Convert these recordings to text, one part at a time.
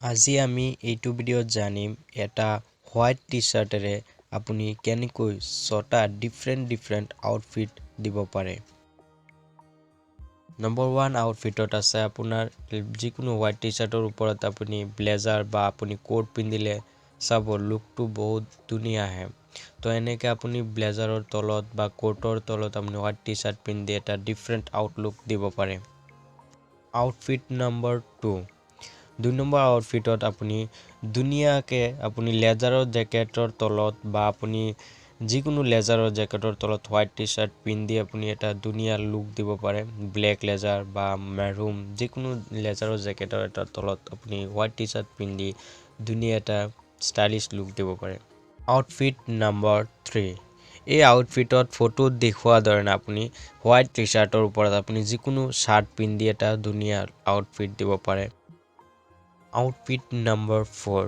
আজি আমি এইটো ভিডিঅ'ত জানিম এটা হোৱাইট টি-চাৰ্টেৰে আপুনি কেনেকৈ 6টা ডিফাৰেণ্ট আউটফিট দিব পাৰে। নম্বৰ 1 আউটফিটত আছে আপোনাৰ যিকোনো হোৱাইট টি-চাৰ্টৰ ওপৰত আপুনি ব্লেজাৰ বা আপুনি কোট পিন্ধিলে চাব লুকটো বহুত ধুনীয়া আহে। তো এনেকৈ আপুনি ব্লেজাৰৰ তলত বা কোটৰ তলত আপুনি হোৱাইট টি-চাৰ্ট পিন্ধি এটা ডিফাৰেণ্ট আউটলুক দিব পাৰে। আউটফিট নম্বৰ 2 2 নম্বৰ আউটফিটত আপুনি ধুনীয়াকৈ আপুনি লেজাৰৰ জেকেটৰ তলত বা আপুনি যিকোনো লেজাৰৰ জেকেটৰ তলত হোৱাইট টি-চাৰ্ট পিন্ধি আপুনি এটা ধুনীয়া লুক দিব পাৰে। ব্লেক লেজাৰ বা মেৰুন যিকোনো লেজাৰৰ জেকেটৰ এটা তলত আপুনি হোৱাইট টি-চাৰ্ট পিন্ধি ধুনীয়া এটা ষ্টাইলিছ লুক দিব পাৰে। আউটফিট নম্বৰ 3 এই আউটফিটত ফটোত দেখুওৱা ধৰণে আপুনি হোৱাইট টি-চাৰ্টৰ ওপৰত আপুনি যিকোনো শাৰ্ট পিন্ধি এটা ধুনীয়া আউটফিট দিব পাৰে। আউটফিট নম্বৰ 4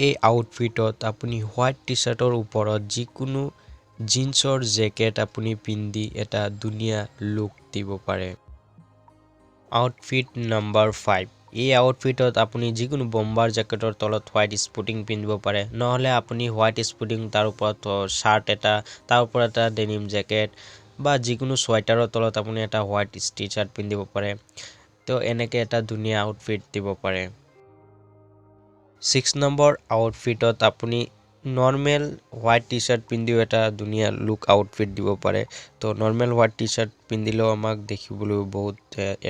এই আউটফিটত আপুনি হোৱাইট টি-চাৰ্টৰ ওপৰত যিকোনো জিন্সৰ জেকেট আপুনি পিন্ধি এটা ধুনীয়া লুক দিব পাৰে। আউটফিট নম্বৰ 5 এই আউটফিটত আপুনি যিকোনো বম্বাৰ জেকেটৰ তলত হোৱাইট স্পৰ্টিং পিন্ধিব পাৰে, নহ'লে আপুনি হোৱাইট স্পৰ্টিং তাৰ ওপৰত শাৰ্ট এটা তাৰ ওপৰত এটা ডেনিম জেকেট বা যিকোনো সোৱেটাৰৰ তলত আপুনি এটা হোৱাইট টি-চাৰ্ট পিন্ধিব পাৰে। তো এনেকৈ এটা ধুনীয়া আউটফিট দিব পাৰে। 6 নম্বৰ আউটফিটত আপুনি নৰ্মেল হোৱাইট টি-চাৰ্ট পিন্ধিও এটা ধুনীয়া লুক আউটফিট দিব পাৰে। তো নৰ্মেল হোৱাইট টি-চাৰ্ট পিন্ধিলেও আমাক দেখিবলৈ বহুত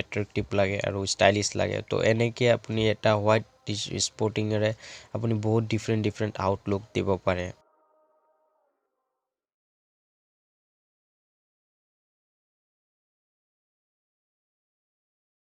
এট্ৰেক্টিভ লাগে আৰু ষ্টাইলিছ লাগে। তো এনেকৈ আপুনি এটা হোৱাইট স্পৰ্টিঙেৰে আপুনি বহুত ডিফাৰেণ্ট আউটলুক দিব পাৰে।